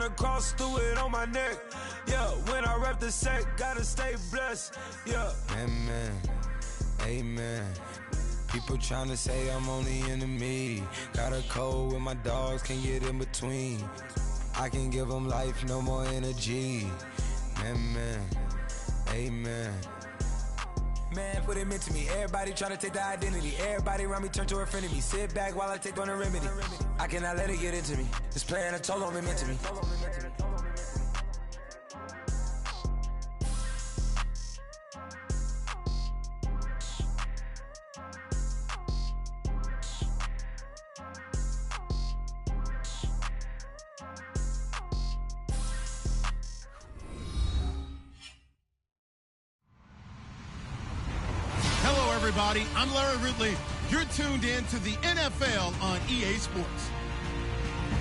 run across, threw it on my neck. Yeah, when I rep the set, gotta stay blessed. Yeah. Amen. Amen. People tryna say I'm only enemy. Got a code with my dogs, can't get in between. I can give them life, no more energy. Amen. Amen. Man, what it meant to me. Everybody tryna take the identity. Everybody around me turn to a friend of me. Sit back while I take on the remedy. I cannot let it get into me. This playing a toll on me, meant to me. Everybody, I'm Larry Ridley. You're tuned in to the NFL on EA Sports.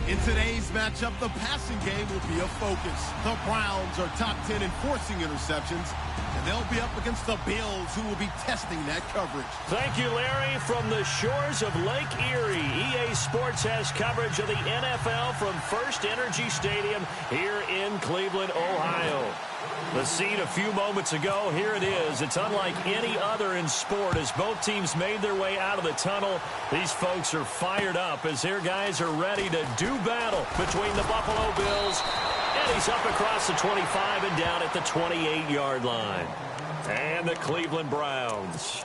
In today's matchup, the passing game will be a focus. The Browns are top 10 in forcing interceptions, and they'll be up against the Bills, who will be testing that coverage. Thank you, Larry. From the shores of Lake Erie, EA Sports has coverage of the NFL from First Energy Stadium here in Cleveland, Ohio. The scene a few moments ago, here it is. It's unlike any other in sport as both teams made their way out of the tunnel. These folks are fired up as their guys are ready to do battle between the Buffalo Bills. And he's up across the 25 and down at the 28-yard line. And the Cleveland Browns.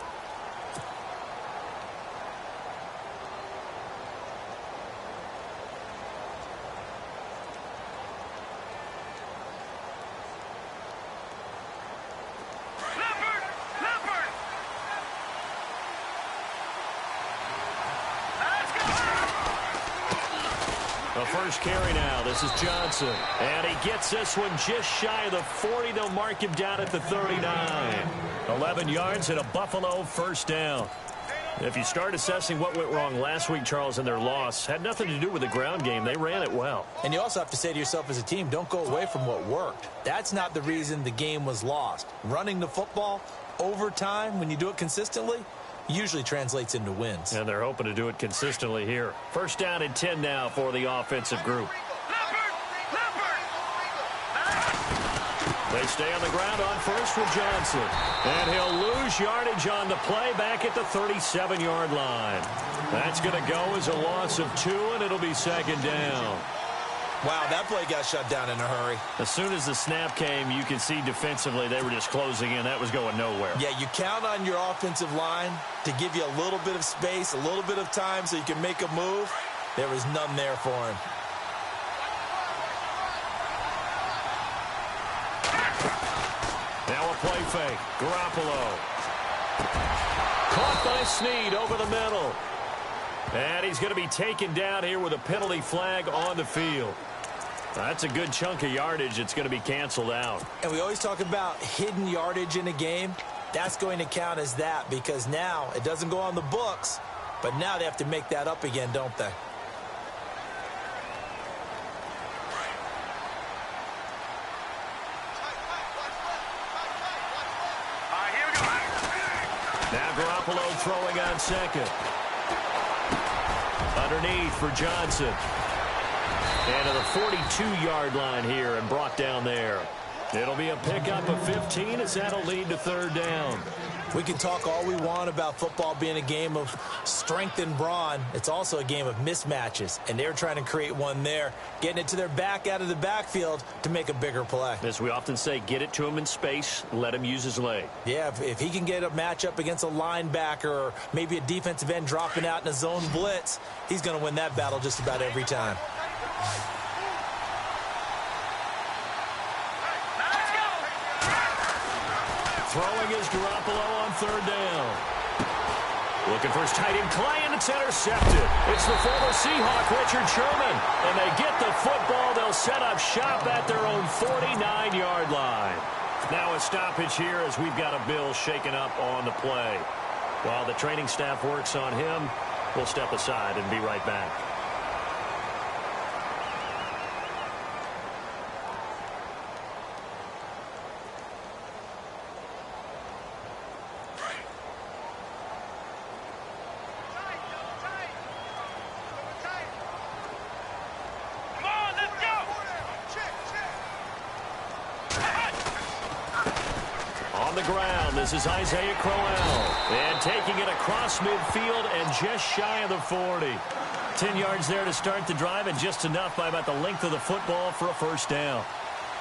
First carry now. This is Johnson. And he gets this one just shy of the 40. They'll mark him down at the 39. 11 yards and a Buffalo first down. If you start assessing what went wrong last week, Charles, in their loss, had nothing to do with the ground game. They ran it well. And you also have to say to yourself as a team, don't go away from what worked. That's not the reason the game was lost. Running the football over time, when you do it consistently, usually translates into wins. And they're hoping to do it consistently here. First down and 10 now for the offensive group. They stay on the ground on first with Johnson. And he'll lose yardage on the play back at the 37-yard line. That's going to go as a loss of 2, and it'll be second down. Wow, that play got shut down in a hurry. As soon as the snap came, you can see defensively they were just closing in. That was going nowhere. Yeah, you count on your offensive line to give you a little bit of space, a little bit of time so you can make a move. There was none there for him. Now a play fake. Garoppolo. Caught by Snead over the middle. And he's going to be taken down here with a penalty flag on the field. That's a good chunk of yardage. It's going to be canceled out. And we always talk about hidden yardage in a game. That's going to count as that because now it doesn't go on the books, but now they have to make that up again, don't they? Now Garoppolo throwing on second. Underneath for Johnson. And to the 42-yard line here and brought down there. It'll be a pickup of 15 as that'll lead to third down. We can talk all we want about football being a game of strength and brawn. It's also a game of mismatches, and they're trying to create one there, getting it to their back out of the backfield to make a bigger play. As we often say, get it to him in space, let him use his leg. Yeah, if he can get a matchup against a linebacker or maybe a defensive end dropping out in a zone blitz, he's going to win that battle just about every time. Throwing is Garoppolo on third down. Looking for his tight end, Clay, and it's intercepted. It's the former Seahawk, Richard Sherman. And they get the football. They'll set up shop at their own 49-yard line. Now a stoppage here as we've got a Bill shaken up on the play. While the training staff works on him, we'll step aside and be right back. on the ground. This is Isaiah Crowell. And taking it across midfield and just shy of the 40. 10 yards there to start the drive, and just enough by about the length of the football for a first down.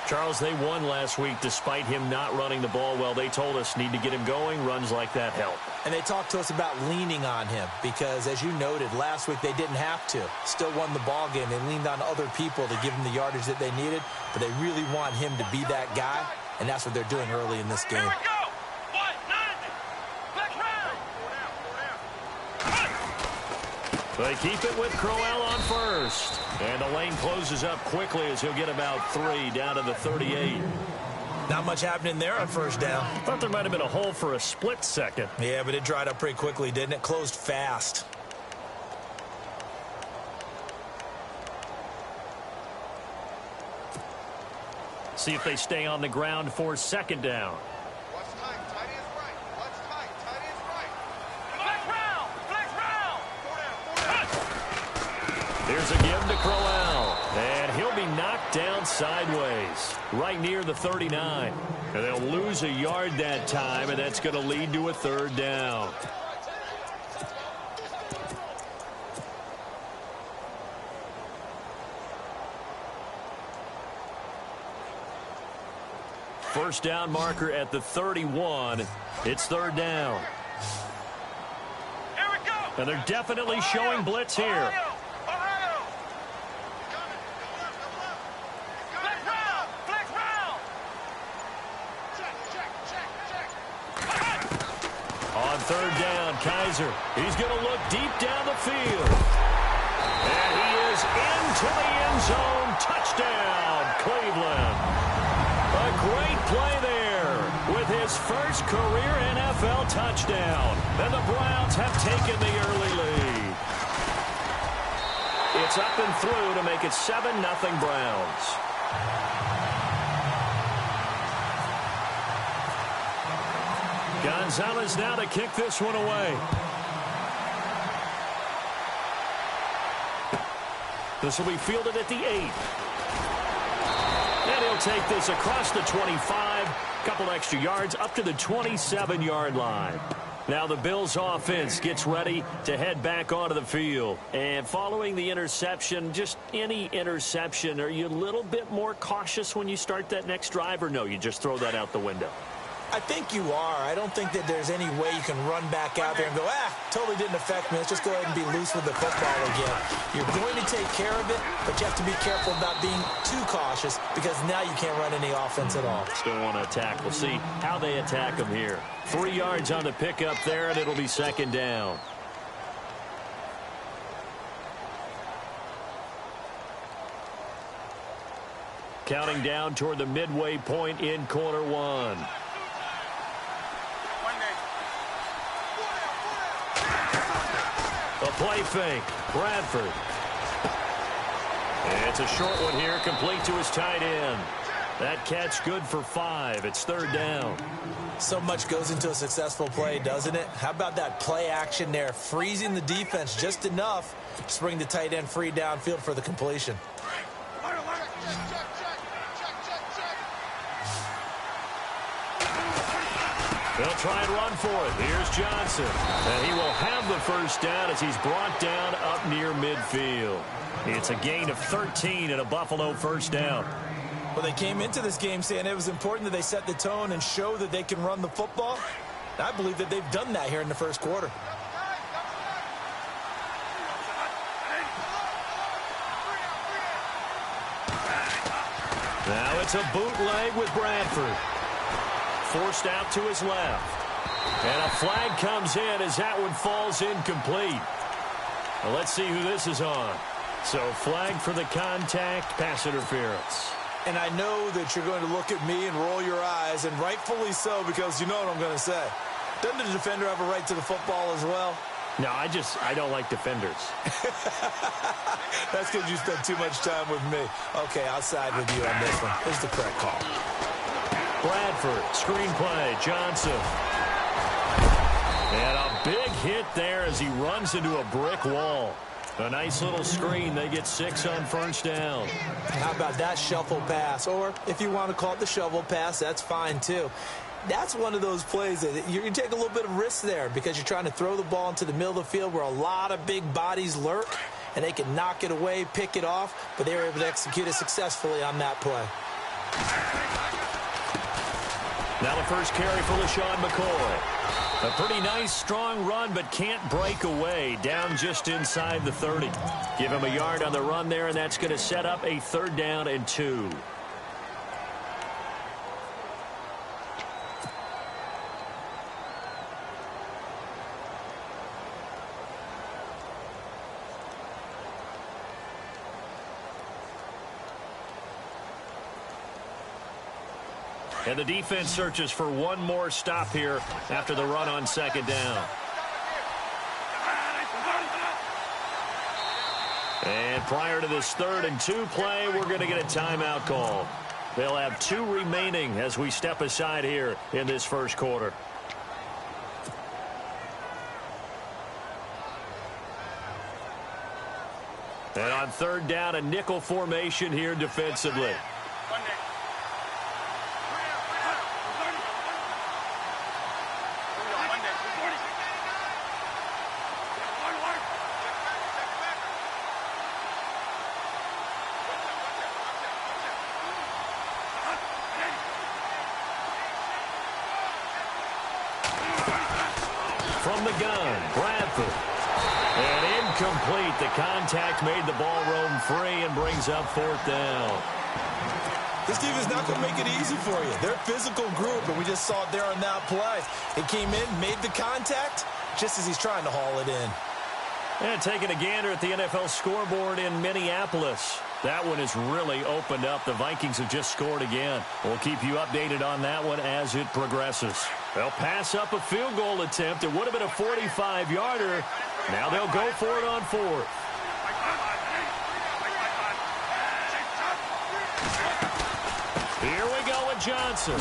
Charles, they won last week despite him not running the ball well. They told us need to get him going. Runs like that help. And they talked to us about leaning on him because, as you noted, last week they didn't have to. Still won the ball game. They leaned on other people to give them the yardage that they needed, but they really want him to be that guy, and that's what they're doing early in this game. Here we go. They keep it with Crowell on first. And the lane closes up quickly as he'll get about 3 down to the 38. Not much happening there on first down. Thought there might have been a hole for a split second. Yeah, but it dried up pretty quickly, didn't it? Closed fast. See if they stay on the ground for second down. Here's a give to Crowell, and he'll be knocked down sideways, right near the 39. And they'll lose a yard that time, and that's going to lead to a third down. First down marker at the 31. It's third down. Here we go. And they're definitely showing blitz here. On third down, Kaiser. He's going to look deep down the field. And he is into the end zone. Touchdown, Cleveland. A great play there with his first career NFL touchdown. And the Browns have taken the early lead. It's up and through to make it 7-0 Browns. Gonzalez now to kick this one away. This will be fielded at the 8. And he'll take this across the 25. Couple extra yards up to the 27-yard line. Now the Bills offense gets ready to head back onto the field. And following the interception, just any interception, are you a little bit more cautious when you start that next drive, or no, you just throw that out the window? I think you are. I don't think that there's any way you can run back out there and go, totally didn't affect me. Let's just go ahead and be loose with the football again. You're going to take care of it, but you have to be careful about being too cautious because now you can't run any offense at all. Still want to attack. We'll see how they attack them here. 3 yards on the pickup there, and it'll be second down. Counting down toward the midway point in quarter one. A play fake. Bradford. And it's a short one here, complete to his tight end. That catch good for 5. It's third down. So much goes into a successful play, doesn't it? How about that play action there? Freezing the defense just enough to bring the tight end free downfield for the completion. They'll try and run for it. Here's Johnson. And he will have the first down as he's brought down up near midfield. It's a gain of 13 and a Buffalo first down. Well, they came into this game saying it was important that they set the tone and show that they can run the football. I believe that they've done that here in the first quarter. Now it's a bootleg with Bradford. Forced out to his left. And a flag comes in as that one falls incomplete. Well, let's see who this is on. So flag for the contact, pass interference. And I know that you're going to look at me and roll your eyes, and rightfully so, because you know what I'm going to say. Doesn't the defender have a right to the football as well? No, I don't like defenders. That's because you spend too much time with me. Okay, I'll side with you on this one. Here's the correct call. Bradford, screenplay, Johnson. And a big hit there as he runs into a brick wall. A nice little screen. They get 6 on first down. How about that shuffle pass? Or if you want to call it the shovel pass, that's fine too. That's one of those plays that you take a little bit of risk there because you're trying to throw the ball into the middle of the field where a lot of big bodies lurk, and they can knock it away, pick it off, but they were able to execute it successfully on that play. Now the first carry for LaShawn McCoy. A pretty nice, strong run, but can't break away. Down just inside the 30. Give him a yard on the run there, and that's going to set up a 3rd down and 2. And the defense searches for one more stop here after the run on 2nd down. And prior to this 3rd and 2 play, we're going to get a timeout call. They'll have 2 remaining as we step aside here in this first quarter. And on 3rd down, a nickel formation here defensively. From the gun, Bradford. And incomplete. The contact made the ball roam free and brings up 4th down. This defense is not going to make it easy for you. They're a physical group, and we just saw it there on that play. It came in, made the contact, just as he's trying to haul it in. And taking a gander at the NFL scoreboard in Minneapolis. That one has really opened up. The Vikings have just scored again. We'll keep you updated on that one as it progresses. They'll pass up a field goal attempt. It would have been a 45-yarder. Now they'll go for it on 4th. Here we go with Johnson.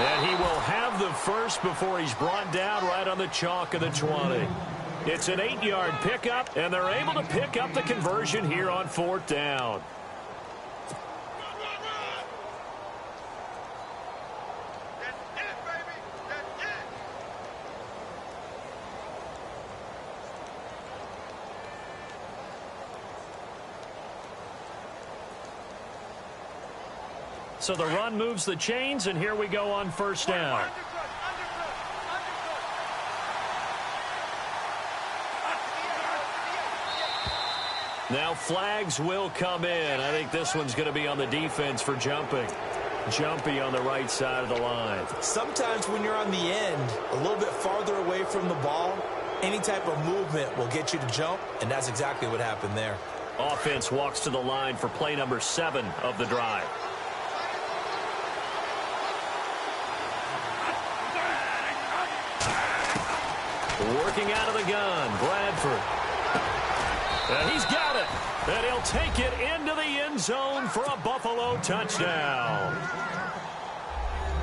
And he will have the first before he's brought down right on the chalk of the 20. It's an 8-yard pickup, and they're able to pick up the conversion here on 4th down. So the run moves the chains, and here we go on 1st down. Now flags will come in. I think this one's going to be on the defense for jumping. Jumpy on the right side of the line. Sometimes when you're on the end, a little bit farther away from the ball, any type of movement will get you to jump, and that's exactly what happened there. Offense walks to the line for play number 7 of the drive. Working out of the gun, Bradford. And he's got it. And he'll take it into the end zone for a Buffalo touchdown.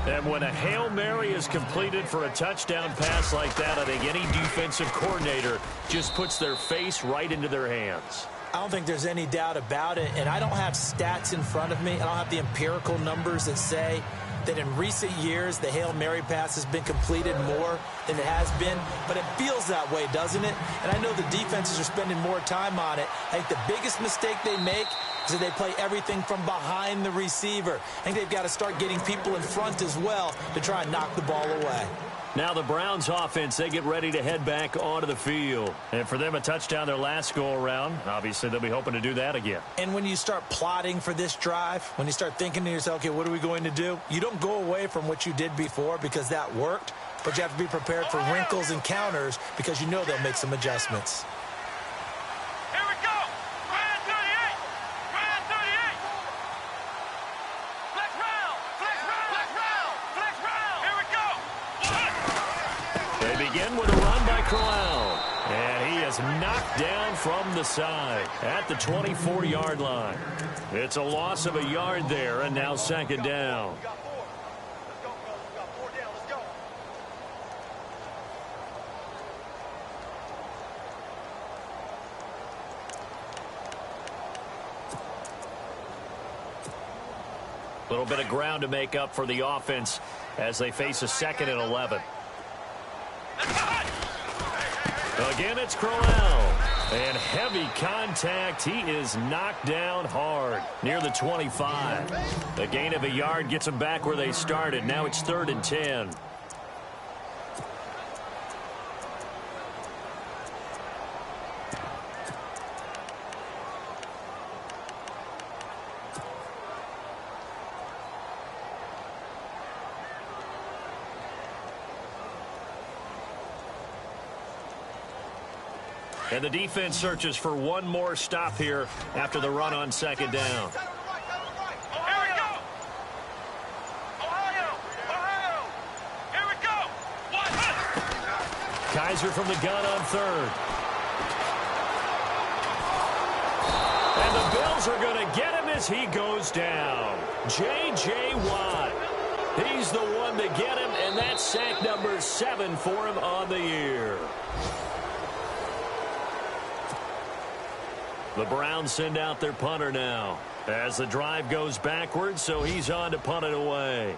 And when a Hail Mary is completed for a touchdown pass like that, I think any defensive coordinator just puts their face right into their hands. I don't think there's any doubt about it, and I don't have stats in front of me. I don't have the empirical numbers that say that in recent years the Hail Mary pass has been completed more than it has been, but it feels that way, doesn't it? And I know the defenses are spending more time on it. I think the biggest mistake they make is that they play everything from behind the receiver. I think they've got to start getting people in front as well to try and knock the ball away. Now the Browns offense, they get ready to head back onto the field. And for them, a touchdown their last go-around. Obviously, they'll be hoping to do that again. And when you start plotting for this drive, when you start thinking to yourself, okay, what are we going to do? You don't go away from what you did before because that worked, but you have to be prepared for wrinkles and counters because you know they'll make some adjustments. Begin with a run by Corral. And he is knocked down from the side at the 24-yard line. It's a loss of a yard there, and now 2nd down. A little bit of ground to make up for the offense as they face a 2nd and 11. Again, it's Crowell. And heavy contact. He is knocked down hard near the 25. The gain of a yard gets them back where they started. Now it's 3rd and 10. And the defense searches for one more stop here after the run on 2nd down. Kaiser from the gun on 3rd. And the Bills are going to get him as he goes down. J.J. Watt. He's the one to get him, and that's sack number 7 for him on the year. The Browns send out their punter now as the drive goes backwards, so he's on to punt it away.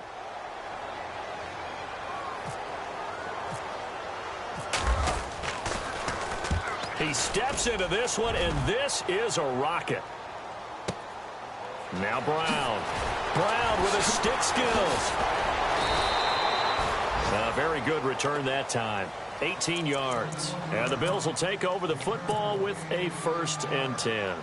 He steps into this one, and this is a rocket. Now Brown. Brown with his stick skills. A very good return that time. 18 yards. And the Bills will take over the football with a 1st and 10.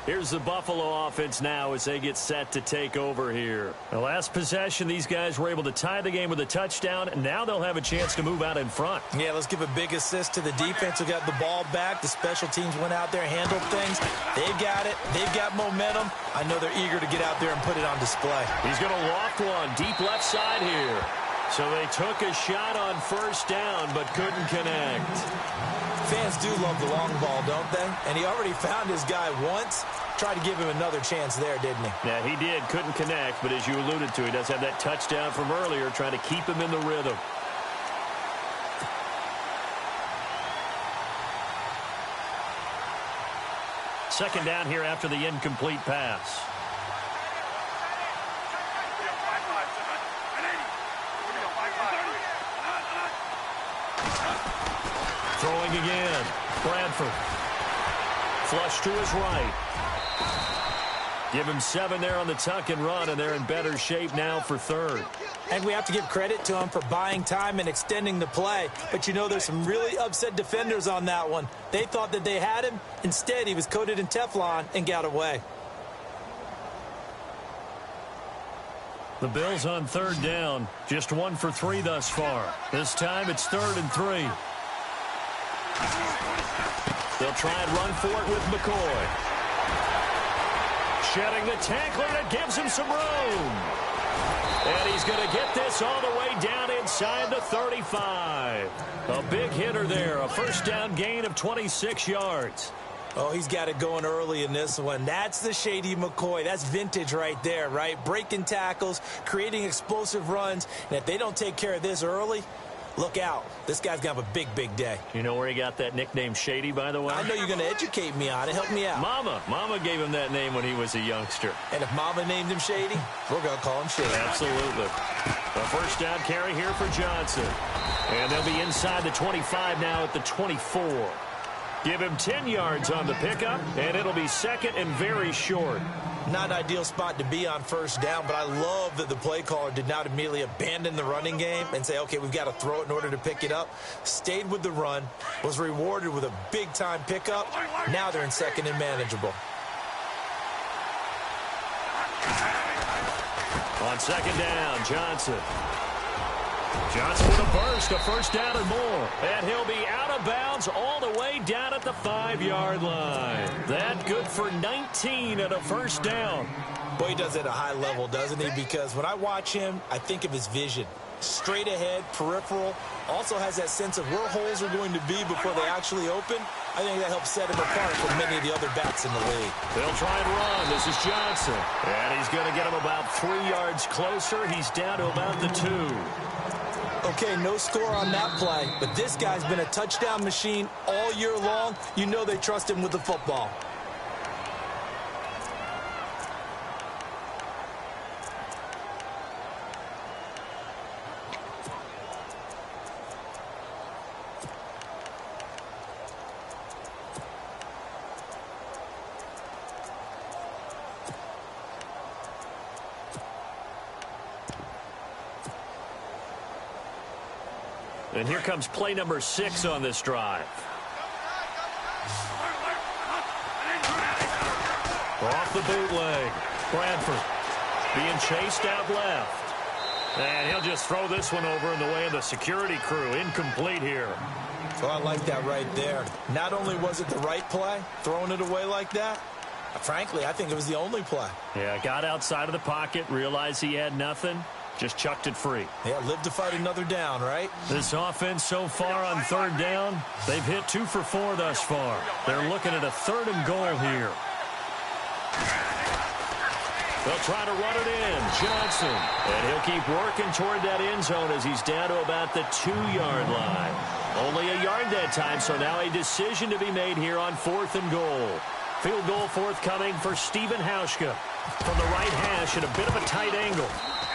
Here's the Buffalo offense now as they get set to take over here. The last possession, these guys were able to tie the game with a touchdown, and now they'll have a chance to move out in front. Yeah, let's give a big assist to the defense who got the ball back. The special teams went out there and handled things. They've got it. They've got momentum. I know they're eager to get out there and put it on display. He's going to loft one deep left side here. So they took a shot on 1st down, but couldn't connect. Fans do love the long ball, don't they? And he already found his guy once. Tried to give him another chance there, didn't he? Yeah, he did. Couldn't connect, but as you alluded to, he does have that touchdown from earlier, trying to keep him in the rhythm. Second down here after the incomplete pass. Throwing again. Bradford. Flush to his right. Give him 7 there on the tuck and run, and they're in better shape now for 3rd. And we have to give credit to him for buying time and extending the play. But you know, there's some really upset defenders on that one. They thought that they had him. Instead, he was coated in Teflon and got away. The Bills on 3rd down. Just 1 for 3 thus far. This time it's 3rd and 3. They'll try and run for it with McCoy. Shedding the tackler that gives him some room. And he's going to get this all the way down inside the 35. A big hitter there. A 1st down gain of 26 yards. Oh, he's got it going early in this one. That's the Shady McCoy. That's vintage right there, right? Breaking tackles, creating explosive runs. And if they don't take care of this early, look out. This guy's going to have a big, big day. You know where he got that nickname Shady, by the way? I know you're going to educate me on it. Help me out. Mama gave him that name when he was a youngster. And if Mama named him Shady, we're going to call him Shady. Absolutely. A 1st down carry here for Johnson. And they'll be inside the 25 now at the 24. Give him 10 yards on the pickup, and it'll be 2nd and very short. Not an ideal spot to be on 1st down, but I love that the play caller did not immediately abandon the running game and say, okay, we've got to throw it in order to pick it up. Stayed with the run, was rewarded with a big-time pickup. Now they're in 2nd and manageable. On 2nd down, Johnson. Johnson with a burst, a 1st down and more. And he'll be out of bounds all the way down at the 5-yard line. That good for 19 at a 1st down. Boy, he does it at a high level, doesn't he? Because when I watch him, I think of his vision. Straight ahead, peripheral. Also has that sense of where holes are going to be before they actually open. I think that helps set him apart from many of the other backs in the league. They'll try and run. This is Johnson. And he's going to get him about 3 yards closer. He's down to about the 2. Okay, no score on that play, but this guy's been a touchdown machine all year long. You know they trust him with the football. And here comes play number 6 on this drive. Off the bootleg. Bradford being chased out left. And he'll just throw this one over in the way of the security crew. Incomplete here. Well, I like that right there. Not only was it the right play, throwing it away like that, frankly, I think it was the only play. Yeah, got outside of the pocket, realized he had nothing, just chucked it free. Yeah, live to fight another down, right? This offense so far on third down, they've hit 2 for 4 thus far. They're looking at a 3rd and goal here. They'll try to run it in. Johnson. And he'll keep working toward that end zone as he's down to about the 2-yard line. Only a yard that time, so now a decision to be made here on 4th and goal. Field goal forthcoming for Stephen Hauschka from the right hash at a bit of a tight angle.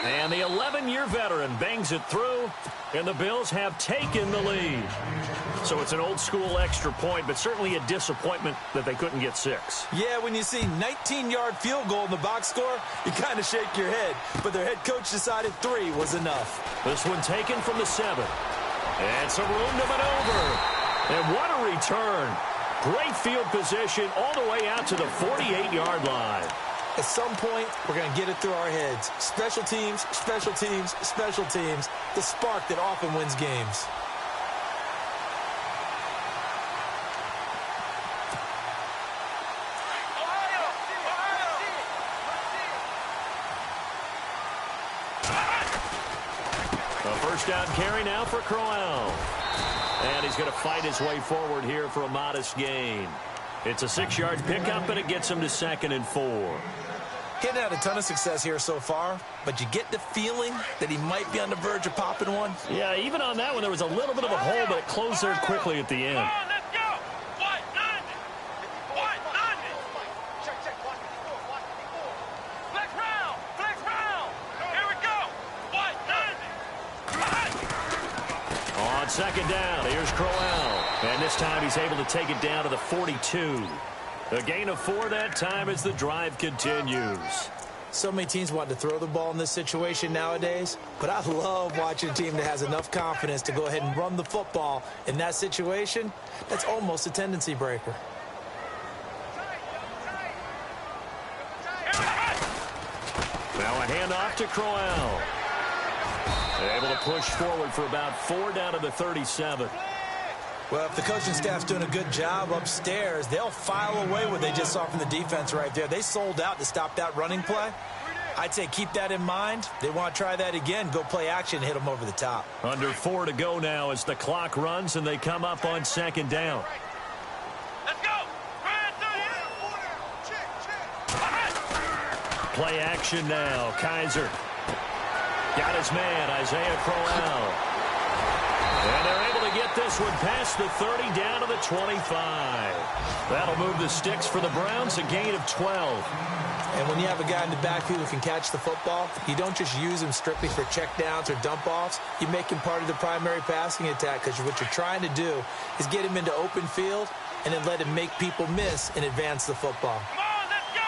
And the 11-year veteran bangs it through, and the Bills have taken the lead. So it's an old-school extra point, but certainly a disappointment that they couldn't get 6. Yeah, when you see 19-yard field goal in the box score, you kind of shake your head. But their head coach decided 3 was enough. This one taken from the 7. And some room to maneuver. And what a return. Great field position all the way out to the 48-yard line. At some point, we're going to get it through our heads. Special teams, special teams, special teams. The spark that often wins games. A first down carry now for Crowell. And he's going to fight his way forward here for a modest gain. It's a 6-yard pickup, and it gets him to 2nd and 4. He hadn't had a ton of success here so far, but you get the feeling that he might be on the verge of popping one. Yeah, even on that one, there was a little bit of a hole, but it closed there quickly at the end. On 2nd down, here's Crowell. And this time he's able to take it down to the 42. A gain of 4 that time as the drive continues. So many teams want to throw the ball in this situation nowadays, but I love watching a team that has enough confidence to go ahead and run the football in that situation. That's almost a tendency breaker. Now a handoff to Crowell. Able to push forward for about 4 down to the 37. Well, if the coaching staff's doing a good job upstairs, they'll file away what they just saw from the defense right there. They sold out to stop that running play. I'd say keep that in mind. They want to try that again, go play action, hit them over the top. Under 4 to go now as the clock runs and they come up on 2nd down. Let's go. Play action now. Kaiser got his man, Isaiah Crowell. And they're able to get this one past the 30 down to the 25. That'll move the sticks for the Browns, a gain of 12. And when you have a guy in the backfield who can catch the football, you don't just use him strictly for checkdowns or dump-offs. You make him part of the primary passing attack because what you're trying to do is get him into open field and then let him make people miss and advance the football. Come on, let's go.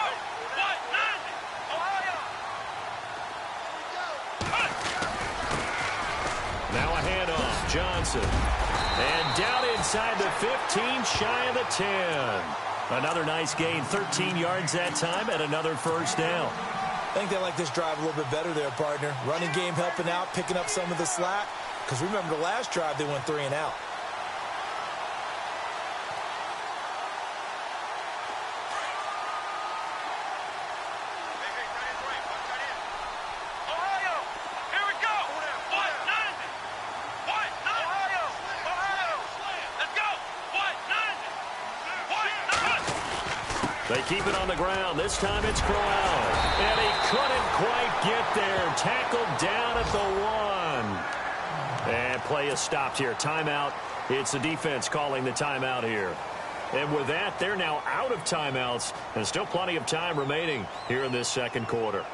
Now a handoff. Johnson. And down inside the 15, shy of the 10. Another nice gain, 13 yards that time, and another first down. I think they like this drive a little bit better there, partner. Running game helping out, picking up some of the slack. Because remember the last drive, they went 3 and out. They keep it on the ground. This time it's Crowell. And he couldn't quite get there. Tackled down at the 1. And play is stopped here. Timeout. It's the defense calling the timeout here. And with that, they're now out of timeouts. And still plenty of time remaining here in this second quarter.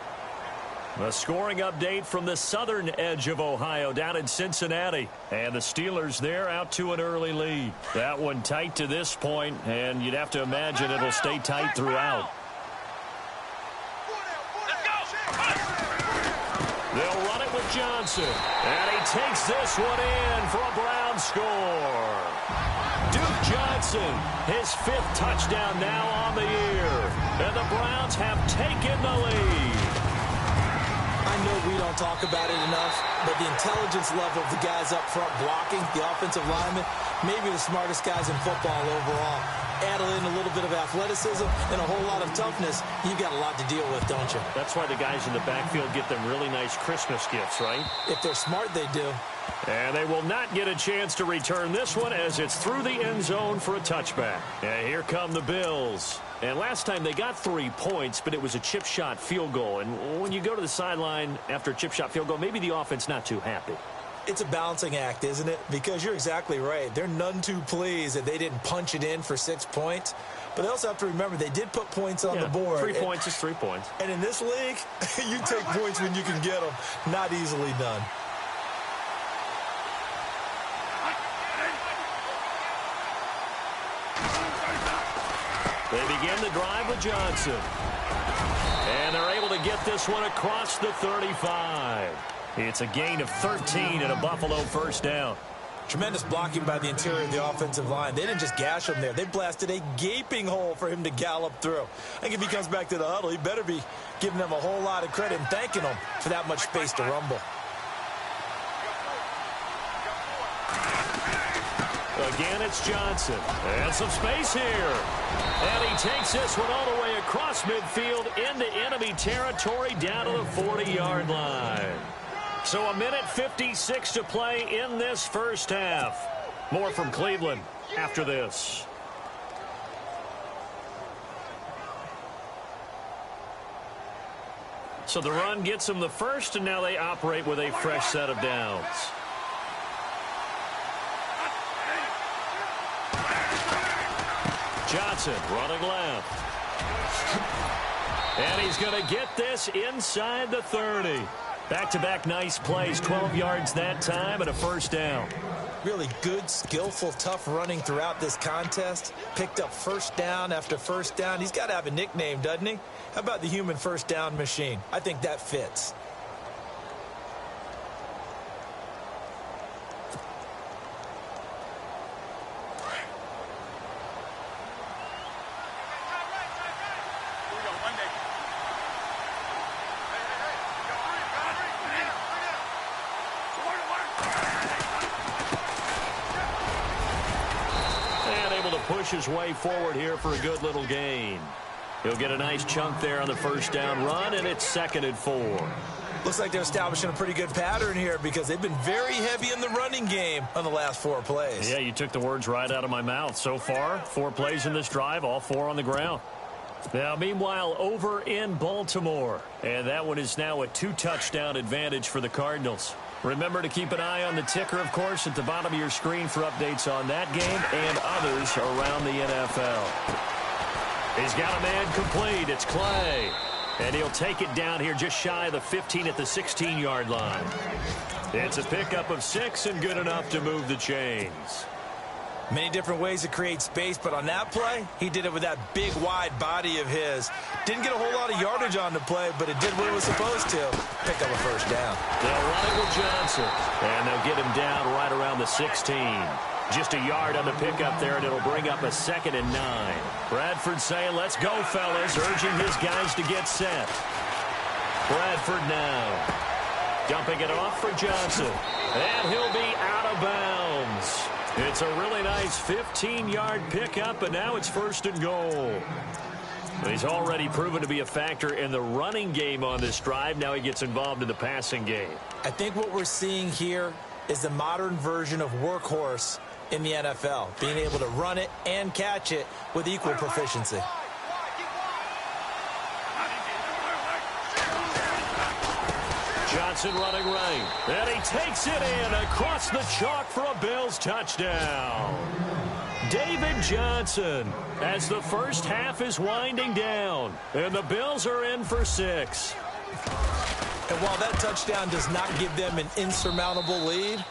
A scoring update from the southern edge of Ohio down in Cincinnati. And the Steelers there out to an early lead. That one tight to this point, and you'd have to imagine it'll stay tight throughout. They'll run it with Johnson. And he takes this one in for a Brown score. Duke Johnson, his 5th touchdown now on the year. And the Browns have taken the lead. I know we don't talk about it enough, but the intelligence level of the guys up front blocking, the offensive linemen, maybe the smartest guys in football overall. Add in a little bit of athleticism and a whole lot of toughness, you've got a lot to deal with, don't you? That's why the guys in the backfield get them really nice Christmas gifts, right? If they're smart, they do. And they will not get a chance to return this one as it's through the end zone for a touchback. And here come the Bills. And last time they got 3 points, but it was a chip shot field goal. And when you go to the sideline after a chip shot field goal, maybe the offense not too happy. It's a balancing act, isn't it? Because you're exactly right. They're none too pleased that they didn't punch it in for 6 points. But they also have to remember they did put points on the board. 3 points is 3 points. And in this league, you take points when you can get them. Not easily done. They begin the drive with Johnson. And they're able to get this one across the 35. It's a gain of 13 and a Buffalo first down. Tremendous blocking by the interior of the offensive line. They didn't just gash him there. They blasted a gaping hole for him to gallop through. I think if he comes back to the huddle, he better be giving them a whole lot of credit and thanking them for that much space to rumble. Again, it's Johnson. And some space here. And he takes this one all the way across midfield into enemy territory down to the 40-yard line. So 1:56 to play in this first half. More from Cleveland after this. So the run gets them the first, and now they operate with a fresh set of downs. Johnson running left. And he's going to get this inside the 30. Back-to-back nice plays, 12 yards that time and a first down. Really good, skillful, tough running throughout this contest. Picked up first down after first down. He's got to have a nickname, doesn't he? How about the human first down machine? I think that fits. Push his way forward here for a good little gain. He'll get a nice chunk there on the first down run, and it's 2nd and 4. Looks like they're establishing a pretty good pattern here because they've been very heavy in the running game on the last 4 plays. Yeah, you took the words right out of my mouth. So far, 4 plays in this drive, all 4 on the ground. Now, meanwhile, over in Baltimore, and that one is now a 2-touchdown advantage for the Cardinals. Remember to keep an eye on the ticker, of course, at the bottom of your screen for updates on that game and others around the NFL. He's got a man complete. It's Clay. And he'll take it down here just shy of the 15 at the 16-yard line. It's a pickup of 6 and good enough to move the chains. Many different ways to create space, but on that play, he did it with that big, wide body of his. Didn't get a whole lot of yardage on the play, but it did what it was supposed to. Pick up a first down. They'll run it with Johnson, and they'll get him down right around the 16. Just a yard on the pickup there, and it'll bring up a 2nd and 9. Bradford saying, let's go, fellas, urging his guys to get set. Bradford now. Dumping it off for Johnson, and he'll be out of bounds. It's a really nice 15-yard pickup, and now it's 1st and goal. He's already proven to be a factor in the running game on this drive. Now he gets involved in the passing game. I think what we're seeing here is the modern version of workhorse in the NFL, being able to run it and catch it with equal proficiency. Johnson running right, and he takes it in across the chalk for a Bills touchdown. David Johnson, as the first half is winding down, and the Bills are in for 6. And while that touchdown does not give them an insurmountable lead,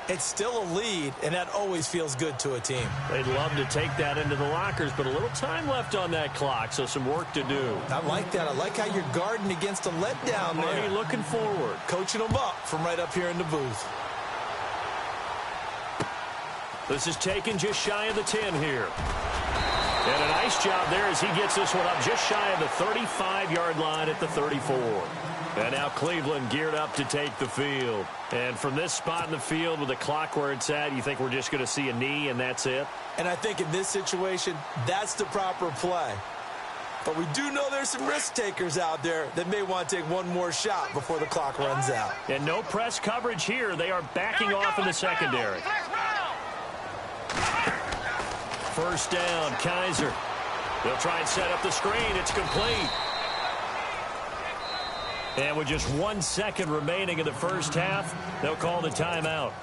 It's still a lead, and that always feels good to a team. They'd love to take that into the lockers, but a little time left on that clock, so some work to do. I like that. I like how you're guarding against a letdown there. Marty looking forward. Coaching them up from right up here in the booth. This is taken just shy of the 10 here. And a nice job there as he gets this one up just shy of the 35-yard line at the 34. And now Cleveland geared up to take the field. And from this spot in the field with the clock where it's at, you think we're just going to see a knee and that's it? And I think in this situation, that's the proper play. But we do know there's some risk takers out there that may want to take one more shot before the clock runs out. And no press coverage here. They are backing off in the secondary. First down, Kaiser. They'll try and set up the screen. It's complete. And with just 1 second remaining in the first half, they'll call the timeout.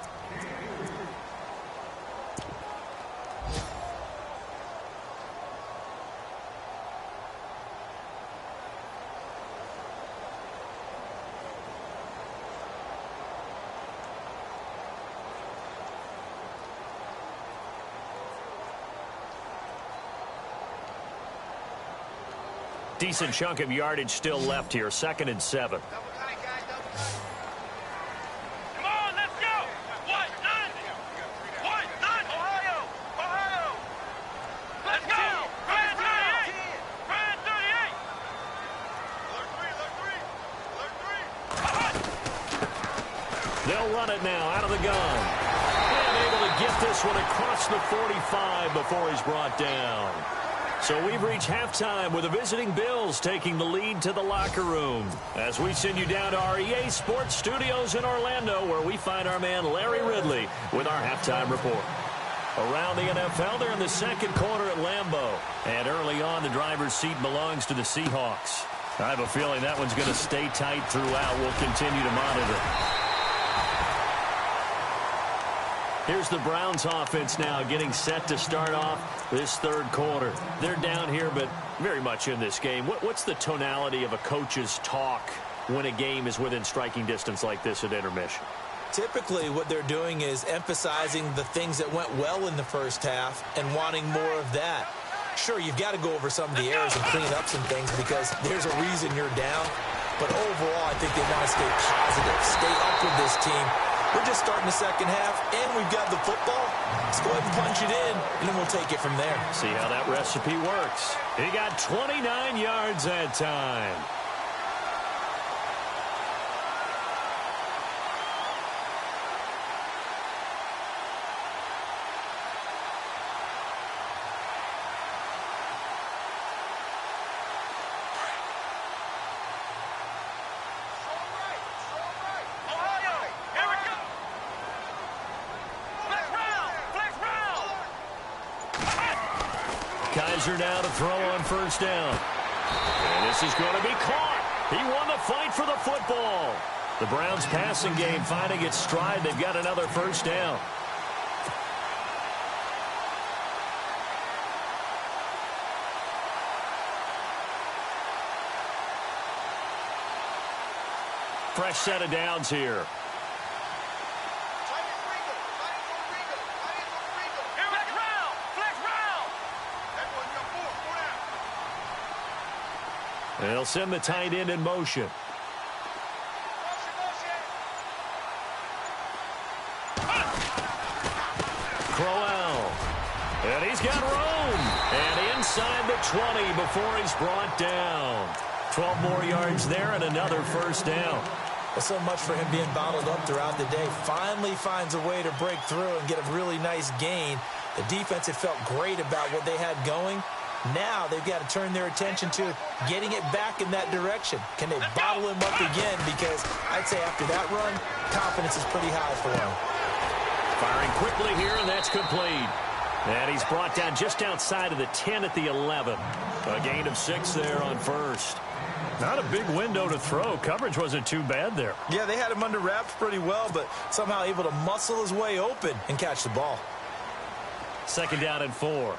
Decent chunk of yardage still left here. 2nd and 7. Come on, let's go. What? None. Ohio. Let's go. Brand 38. Brand 38. Alert 3. They'll run it now out of the gun. And able to get this one across the 45 before he's brought down. So we've reached halftime with the visiting Bills taking the lead to the locker room. As we send you down to our EA Sports Studios in Orlando, where we find our man Larry Ridley with our halftime report. Around the NFL, they're in the second quarter at Lambeau. And early on, the driver's seat belongs to the Seahawks. I have a feeling that one's going to stay tight throughout. We'll continue to monitor. Here's the Browns offense now getting set to start off this third quarter. They're down here, but very much in this game. What's the tonality of a coach's talk when a game is within striking distance like this at intermission? Typically, what they're doing is emphasizing the things that went well in the first half and wanting more of that. Sure, you've got to go over some of the errors and clean up some things because there's a reason you're down. But overall, I think they want to stay positive, stay up with this team. We're just starting the second half, and we've got the football. Let's go ahead and punch it in, and then we'll take it from there. See how that recipe works. He got 29 yards that time. Kaiser now to throw on first down. And this is going to be caught. He won the fight for the football. The Browns passing game finding its stride. They've got another first down. Fresh set of downs here. And they'll send the tight end in motion. Crowell. And he's got room. And inside the 20 before he's brought down. 12 more yards there and another first down. Well, so much for him being bottled up throughout the day. Finally finds a way to break through and get a really nice gain. The defense had felt great about what they had going. Now they've got to turn their attention to getting it back in that direction. Can they bottle him up again? Because I'd say after that run, confidence is pretty high for him. Firing quickly here, and that's complete. And he's brought down just outside of the 10 at the 11. A gain of 6 there on first. Not a big window to throw. Coverage wasn't too bad there. Yeah, they had him under wraps pretty well, but somehow able to muscle his way open and catch the ball. 2nd down and 4.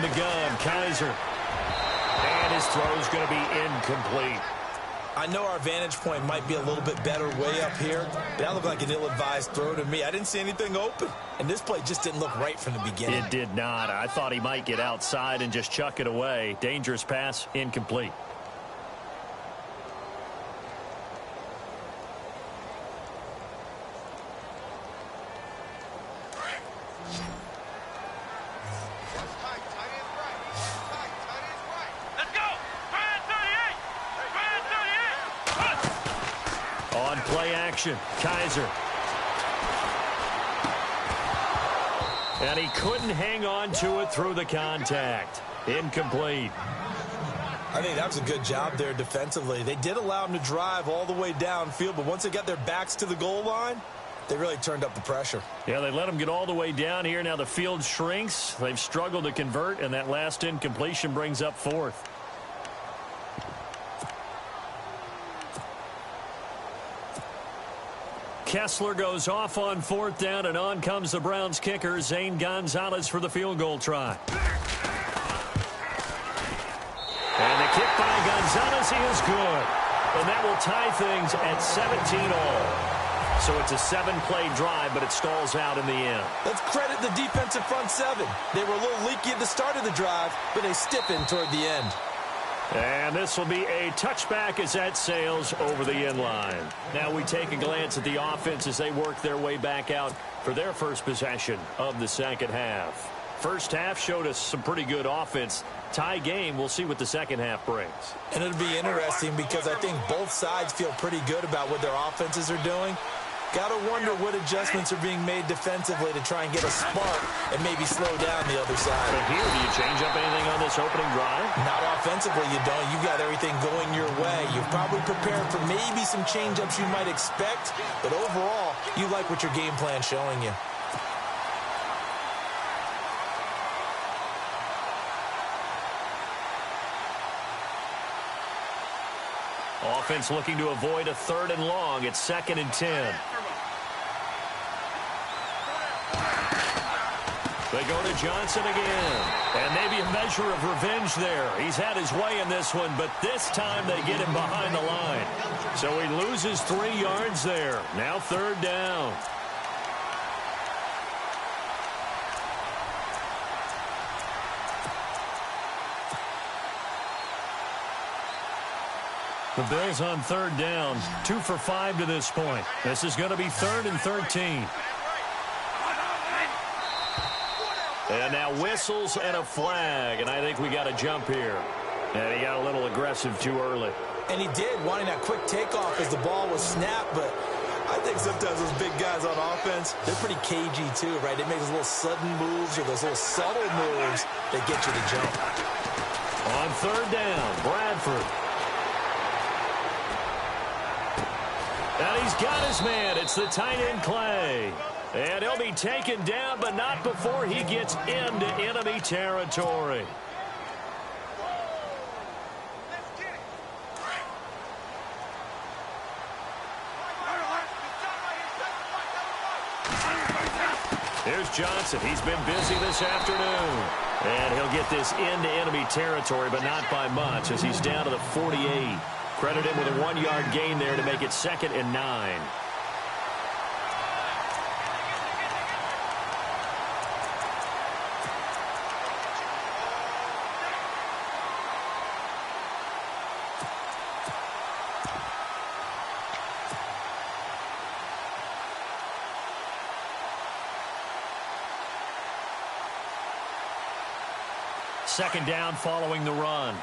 the gun, Kaiser. And his throw's going to be incomplete. I know our vantage point might be a little bit better way up here, but that looked like an ill-advised throw to me. I didn't see anything open, and this play just didn't look right from the beginning. It did not. I thought he might get outside and just chuck it away. Dangerous pass, incomplete. Kaiser. And he couldn't hang on to it through the contact. Incomplete. I think that was a good job there defensively. They did allow him to drive all the way downfield, but once they got their backs to the goal line, they really turned up the pressure. Yeah, they let him get all the way down here. Now the field shrinks. They've struggled to convert, and that last incompletion brings up fourth. Kessler goes off on fourth down, and on comes the Browns kicker, Zane Gonzalez, for the field goal try. And the kick by Gonzalez is good. And that will tie things at 17 all. So it's a 7-play drive, but it stalls out in the end. Let's credit the defensive front seven. They were a little leaky at the start of the drive, but they stiffened toward the end. And this will be a touchback as that sails over the end line. Now we take a glance at the offense as they work their way back out for their first possession of the second half. First half showed us some pretty good offense. Tie game, we'll see what the second half brings. And it'll be interesting because I think both sides feel pretty good about what their offenses are doing. Got to wonder what adjustments are being made defensively to try and get a spark and maybe slow down the other side. But here, do you change up anything on this opening drive? Not offensively, you don't. You got everything going your way. You've probably prepared for maybe some change-ups you might expect, but overall, you like what your game plan's showing you. Offense looking to avoid a 3rd and long. It's 2nd and 10. They go to Johnson again. And maybe a measure of revenge there. He's had his way in this one, but this time they get him behind the line. So he loses 3 yards there. Now 3rd down. The Bills on 3rd down, 2 for 5 to this point. This is going to be 3rd and 13. And now whistles and a flag, and I think we got a jump here. And he got a little aggressive too early. And he did, wanting that quick takeoff as the ball was snapped, but I think sometimes those big guys on offense, they're pretty cagey too, right? They make those little sudden moves or those little subtle moves that get you to jump. On 3rd down, Bradford. And he's got his man. It's the tight end, Clay. And he'll be taken down, but not before he gets into enemy territory. Here's Johnson. He's been busy this afternoon. And he'll get this into enemy territory, but not by much as he's down to the 48. Credit him with a 1-yard gain there to make it 2nd and 9. Second down following the run.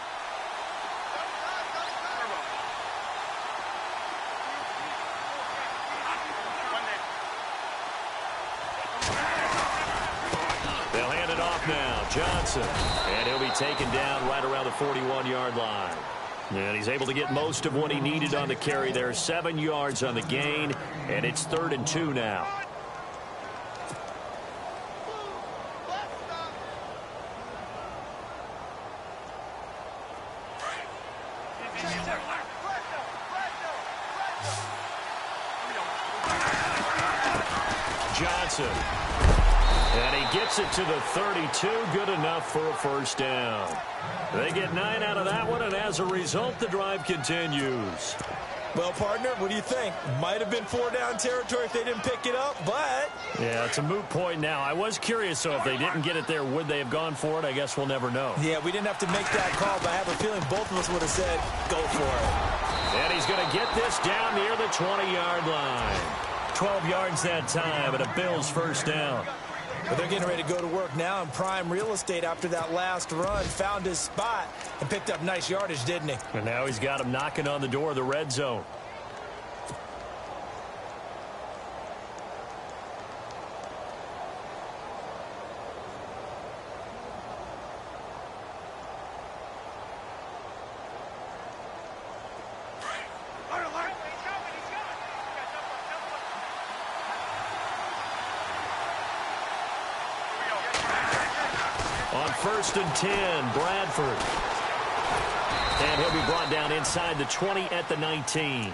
They'll hand it off now. Johnson. And he'll be taken down right around the 41-yard line. And he's able to get most of what he needed on the carry there. 7 yards on the gain. And it's 3rd and 2 now. Johnson. And he gets it to the 32. Good enough for a first down. They get 9 out of that one, and as a result, the drive continues. Well, partner, what do you think? Might have been 4-down territory if they didn't pick it up, but... Yeah, it's a moot point now. I was curious, so if they didn't get it there, would they have gone for it? I guess we'll never know. Yeah, we didn't have to make that call, but I have a feeling both of us would have said, go for it. And he's going to get this down near the 20-yard line. 12 yards that time, and a Bills first down. But they're getting ready to go to work now in prime real estate after that last run. Found his spot and picked up nice yardage, didn't he? And now he's got him knocking on the door of the red zone. On 1st and 10, Bradford. And he'll be brought down inside the 20 at the 19.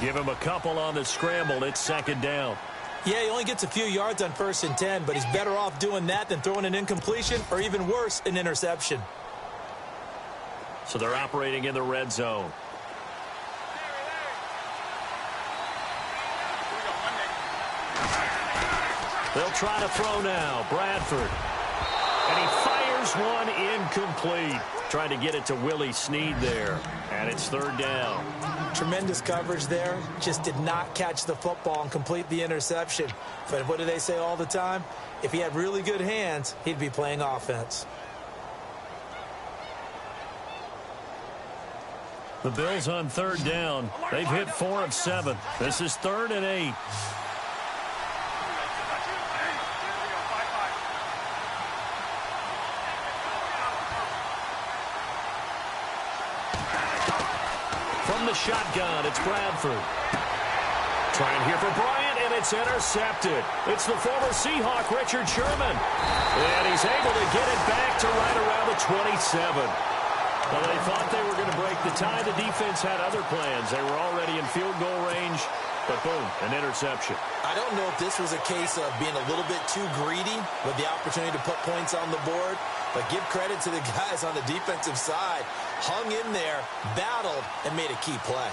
Give him a couple on the scramble. It's 2nd down. Yeah, he only gets a few yards on 1st and 10, but he's better off doing that than throwing an incompletion or even worse, an interception. So they're operating in the red zone. They'll try to throw now. Bradford. And he fires one incomplete. Trying to get it to Willie Snead there. And it's 3rd down. Tremendous coverage there. Just did not catch the football and complete the interception. But what do they say all the time? If he had really good hands, he'd be playing offense. The Bills on 3rd down. They've hit 4 of 7. This is 3rd and 8. From the shotgun, it's Bradford. Trying here for Bryant, and it's intercepted. It's the former Seahawk, Richard Sherman. And he's able to get it back to right around the 27. Well, they thought they were going to break the tie. The defense had other plans. They were already in field goal range, but boom, an interception. I don't know if this was a case of being a little bit too greedy with the opportunity to put points on the board, but give credit to the guys on the defensive side. Hung in there, battled, and made a key play.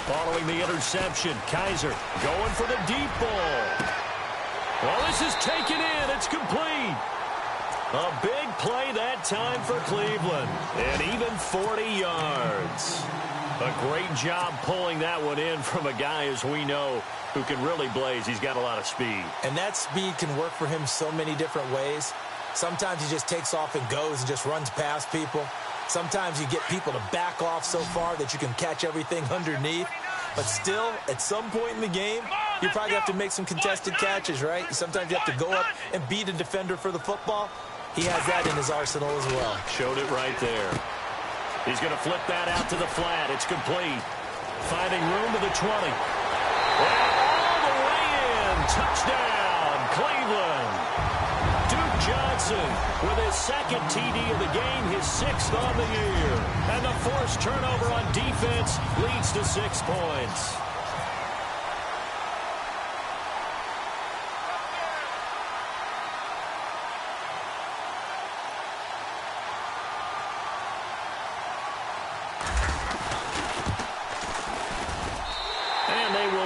Following the interception, Kaiser going for the deep ball. Well, this is taken in. It's complete. A big play that time for Cleveland. And even 40 yards. A great job pulling that one in from a guy, as we know, who can really blaze. He's got a lot of speed. And that speed can work for him so many different ways. Sometimes he just takes off and goes and just runs past people. Sometimes you get people to back off so far that you can catch everything underneath. But still, at some point in the game, you probably have to make some contested catches, right? Sometimes you have to go up and beat a defender for the football. He has that in his arsenal as well. Showed it right there. He's going to flip that out to the flat. It's complete. Finding room to the 20. And all the way in. Touchdown, Cleveland. Duke Johnson with his 2nd TD of the game, his 6th on the year. And the forced turnover on defense leads to 6 points.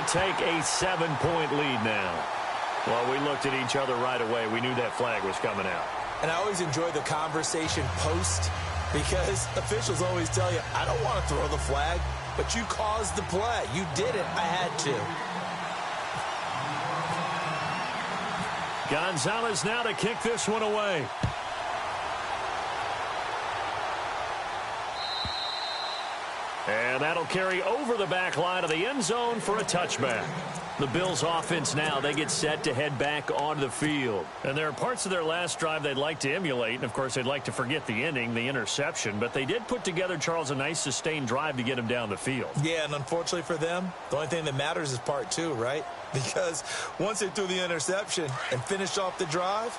Take a 7-point lead now. Well, we looked at each other right away. We knew that flag was coming out. And I always enjoy the conversation post because officials always tell you, I don't want to throw the flag, but you caused the play. You did it. I had to. Gonzalez now to kick this one away. And And that'll carry over the back line of the end zone for a touchback. The Bills offense now, they get set to head back onto the field. And there are parts of their last drive they'd like to emulate. And, of course, they'd like to forget the ending, the interception. But they did put together, Charles, a nice sustained drive to get him down the field. Yeah, and unfortunately for them, the only thing that matters is part two, right? Because once they threw the interception and finished off the drive,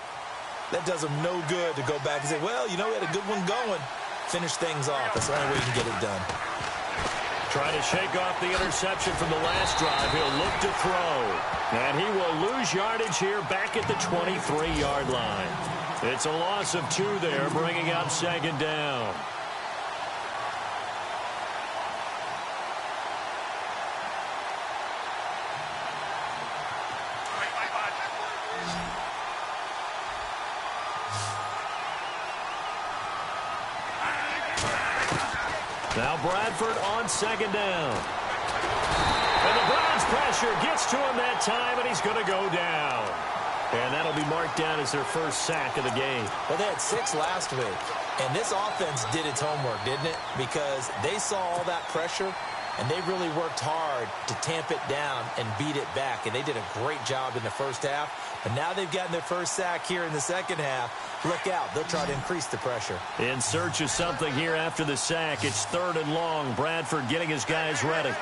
that does them no good to go back and say, well, you know, we had a good one going. Finish things off. That's the only way you can get it done. Trying to shake off the interception from the last drive. He'll look to throw. And he will lose yardage here back at the 23-yard line. It's a loss of 2 there, bringing up second down. Now Bradford on second down. And the Browns pressure gets to him that time, and he's going to go down. And that'll be marked down as their first sack of the game. Well, they had 6 last week, and this offense did its homework, didn't it? Because they saw all that pressure, and they really worked hard to tamp it down and beat it back. And they did a great job in the first half. But now they've gotten their first sack here in the second half. Look out. They'll try to increase the pressure. In search of something here after the sack. It's 3rd and long. Bradford getting his guys ready.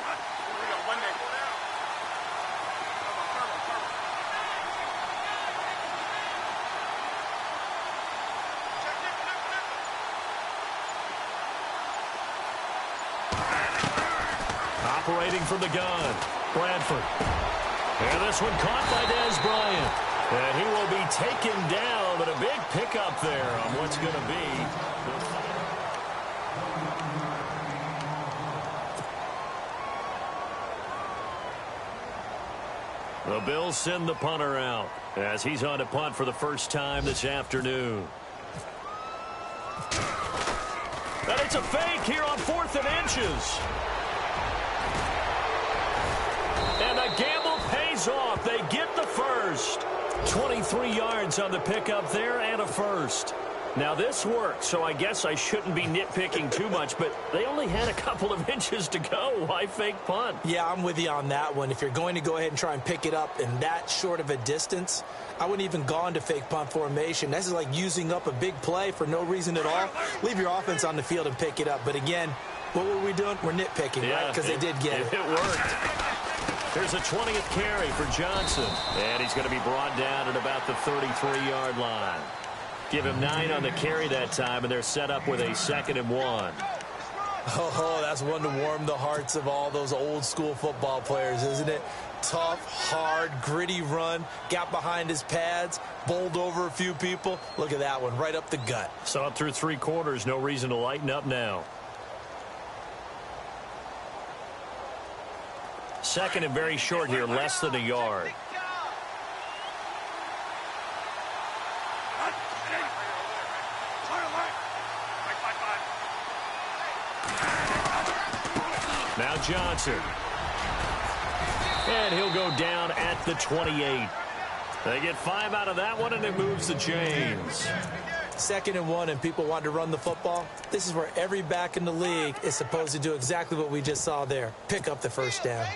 Operating from the gun, Bradford. And this one caught by Dez Bryant. And he will be taken down, but a big pickup there on what's going to be. The Bills send the punter out as he's on to punt for the first time this afternoon. And it's a fake here on 4th and inches. And the gamble pays off. They get the first. 23 yards on the pickup there and a first. Now this worked, so I guess I shouldn't be nitpicking too much, but they only had a couple of inches to go. Why fake punt? Yeah, I'm with you on that one. If you're going to go ahead and try and pick it up in that short of a distance, I wouldn't even gone to fake punt formation. This is like using up a big play for no reason at all. Leave your offense on the field and pick it up. But again, what were we doing? We're nitpicking, right? Because they did get it. It worked. Here's a 20th carry for Johnson. And he's going to be brought down at about the 33-yard line. Give him 9 on the carry that time, and they're set up with a 2nd and 1. Oh, that's one to warm the hearts of all those old-school football players, isn't it? Tough, hard, gritty run. Got behind his pads, bowled over a few people. Look at that one, right up the gut. Saw it through 3 quarters. No reason to lighten up now. 2nd and very short here, less than a yard. Now Johnson. And he'll go down at the 28. They get 5 out of that one, and it moves the chains. 2nd and 1, and people want to run the football. This is where every back in the league is supposed to do exactly what we just saw there. Pick up the first down.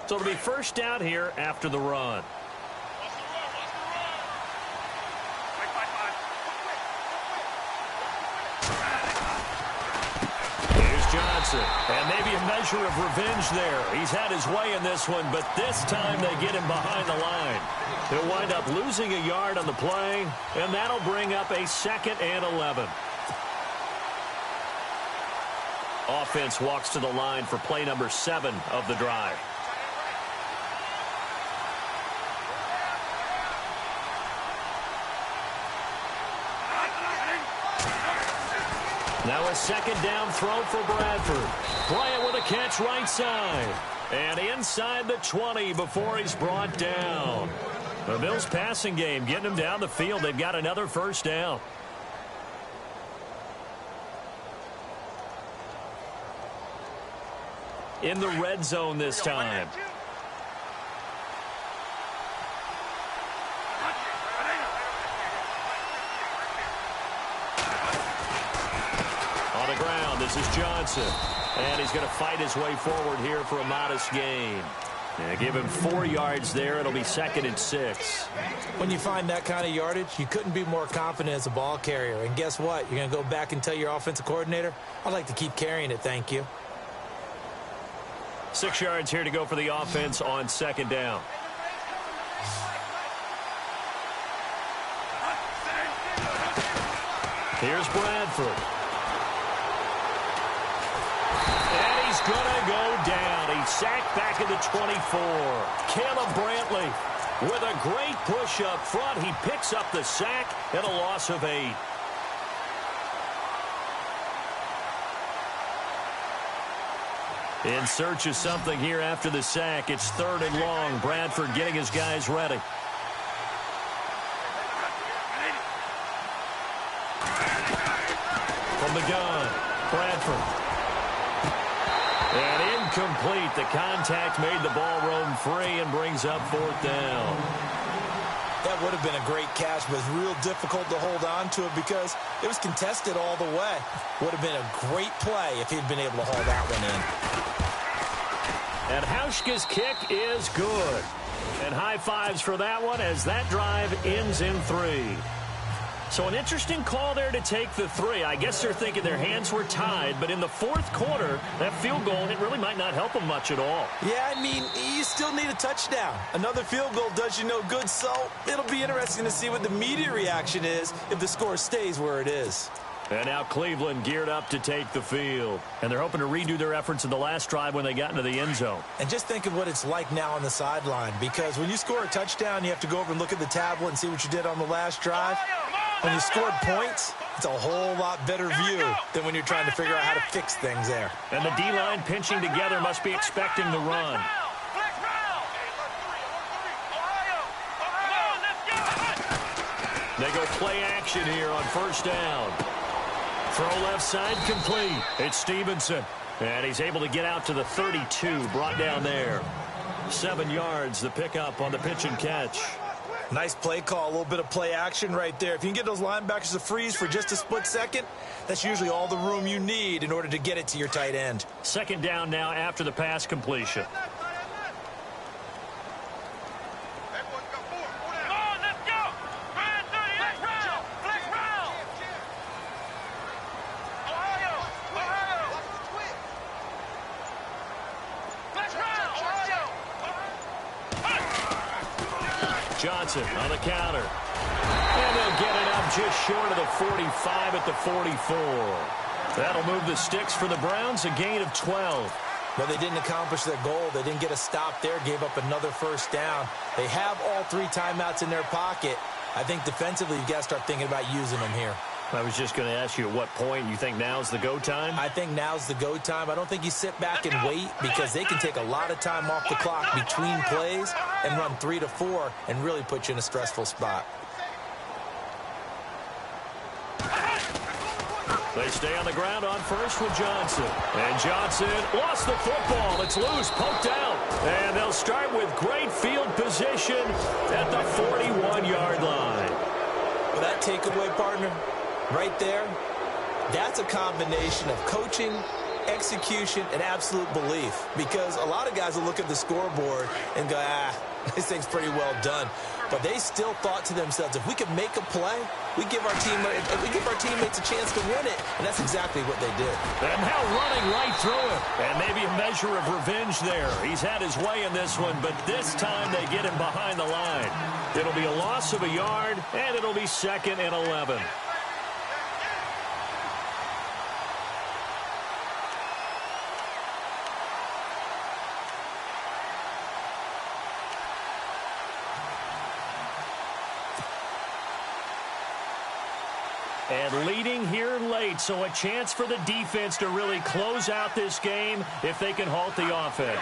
So it'll be first down here after the run. Here's Johnson. And maybe a measure of revenge there. He's had his way in this one, but this time they get him behind the line. He'll wind up losing a yard on the play, and that'll bring up a 2nd and 11. Offense walks to the line for play number 7 of the drive. Now a 2nd down throw for Bradford. Bryant with a catch right side. And inside the 20 before he's brought down. The Bills passing game getting him down the field. They've got another first down. In the red zone this time. This is Johnson. And he's going to fight his way forward here for a modest gain. Yeah, give him 4 yards there. It'll be 2nd and 6. When you find that kind of yardage, you couldn't be more confident as a ball carrier. And guess what? You're going to go back and tell your offensive coordinator, I'd like to keep carrying it, thank you. 6 yards here to go for the offense on 2nd down. Here's Bradford. And he's going to go down. He's sacked back at the 24. Caleb Brantley with a great push up front. He picks up the sack and a loss of 8. In search of something here after the sack. It's 3rd and long. Bradford getting his guys ready. From the gun, Bradford. And incomplete. The contact made the ball roam free and brings up 4th down. That would have been a great catch, but it's real difficult to hold on to it because it was contested all the way. Would have been a great play if he'd been able to haul that one in. And Hauschka's kick is good. And high fives for that one as that drive ends in 3. So an interesting call there to take the 3. I guess they're thinking their hands were tied, but in the 4th quarter, that field goal, it really might not help them much at all. Yeah, I mean, you still need a touchdown. Another field goal does you no good, so it'll be interesting to see what the media reaction is if the score stays where it is. And now Cleveland geared up to take the field. And they're hoping to redo their efforts in the last drive when they got into the end zone. And just think of what it's like now on the sideline, because when you score a touchdown, you have to go over and look at the tablet and see what you did on the last drive. When you scored points, it's a whole lot better view than when you're trying to figure out how to fix things there. And the D-line pinching together must be expecting the run. They go play action here on 1st down. Throw left side complete. It's Stevenson. And he's able to get out to the 32, brought down there. 7 yards, the pickup on the pitch and catch. Nice play call, a little bit of play action right there. If you can get those linebackers to freeze for just a split second, that's usually all the room you need in order to get it to your tight end. 2nd down now after the pass completion. Johnson on the counter. And they'll get it up just short of the 45 at the 44. That'll move the sticks for the Browns, a gain of 12. Well, they didn't accomplish their goal. They didn't get a stop there, gave up another 1st down. They have all 3 timeouts in their pocket. I think defensively, you've got to start thinking about using them here. I was just going to ask you at what point you think now's the go time? I think now's the go time. I don't think you sit back and wait because they can take a lot of time off the clock between plays and run 3 to 4 and really put you in a stressful spot. They stay on the ground on 1st with Johnson. And Johnson lost the football. It's loose, poked out. And they'll start with great field position at the 41-yard line. Well, that takeaway, partner, right there, that's a combination of coaching, execution, and absolute belief. Because a lot of guys will look at the scoreboard and go, this thing's pretty well done. But they still thought to themselves, if we could make a play, we give our teammates a chance to win it. And that's exactly what they did. And now running right through it. And maybe a measure of revenge there. He's had his way in this one, but this time they get him behind the line. It'll be a loss of a yard, and it'll be 2nd and 11. And leading here late, so a chance for the defense to really close out this game if they can halt the offense.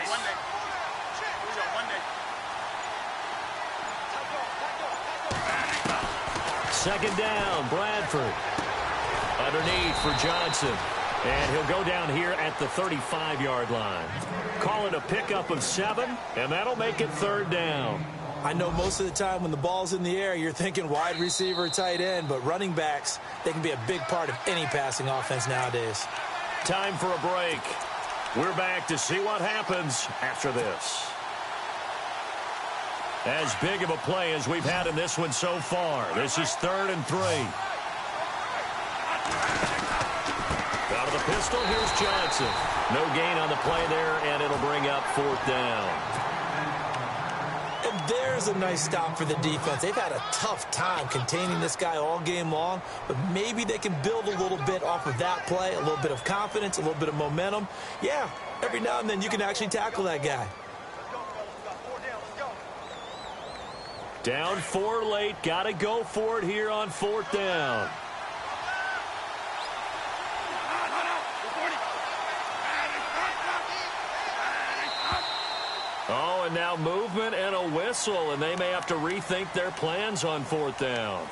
2nd down, Bradford. Underneath for Johnson. And he'll go down here at the 35-yard line. Call it a pickup of 7, and that'll make it 3rd down. I know most of the time when the ball's in the air, you're thinking wide receiver, tight end, but running backs, they can be a big part of any passing offense nowadays. Time for a break. We're back to see what happens after this. As big of a play as we've had in this one so far. This is 3rd and 3. Out of the pistol, here's Johnson. No gain on the play there, and it'll bring up 4th down. And there's a nice stop for the defense. They've had a tough time containing this guy all game long, but maybe they can build a little bit off of that play, a little bit of confidence, a little bit of momentum. Yeah, every now and then you can actually tackle that guy. Down 4 late. Got to go for it here on 4th down. Oh, and now movement and a whistle, and they may have to rethink their plans on 4th down.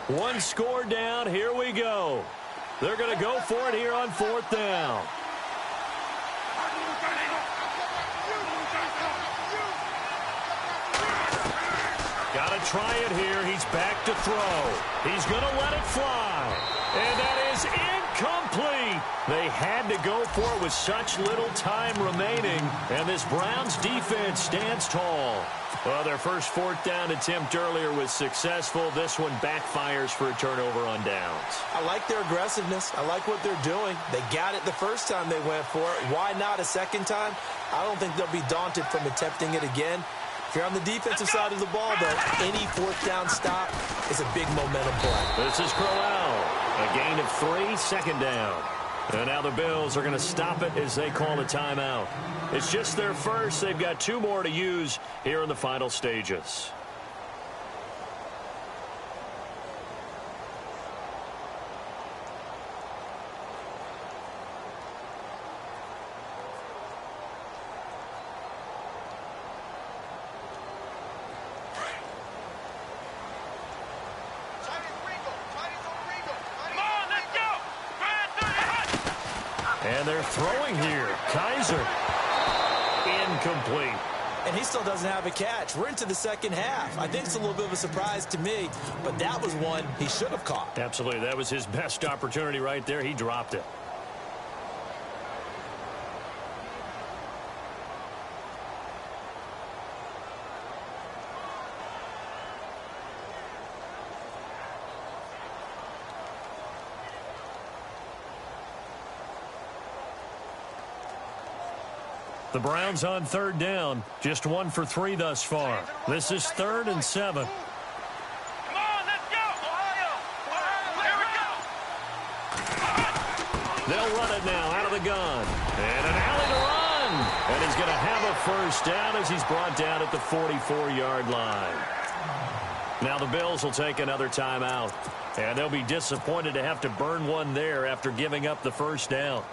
One score down. Here we go. They're going to go for it here on 4th down. Got to try it here. He's back to throw. He's going to let it fly. And that is incomplete. They had to go for it with such little time remaining. And this Browns defense stands tall. Well, their first 4th down attempt earlier was successful. This one backfires for a turnover on downs. I like their aggressiveness. I like what they're doing. They got it the first time they went for it. Why not a second time? I don't think they'll be daunted from attempting it again. If you're on the defensive side of the ball, though, any 4th down stop is a big momentum play. This is Crowell. A gain of 3, 2nd down. And now the Bills are going to stop it as they call a timeout. It's just their first. They've got 2 more to use here in the final stages. And they're throwing here. Kaiser. Incomplete. And he still doesn't have a catch. We're into the second half. I think it's a little bit of a surprise to me, but that was one he should have caught. Absolutely. That was his best opportunity right there. He dropped it. The Browns on 3rd down. Just 1 for 3 thus far. This is 3rd and 7. Come on, let's go! Ohio! Here we go! They'll run it now out of the gun. And an alley to run. And he's going to have a first down as he's brought down at the 44-yard line. Now the Bills will take another timeout. And they'll be disappointed to have to burn one there after giving up the first down.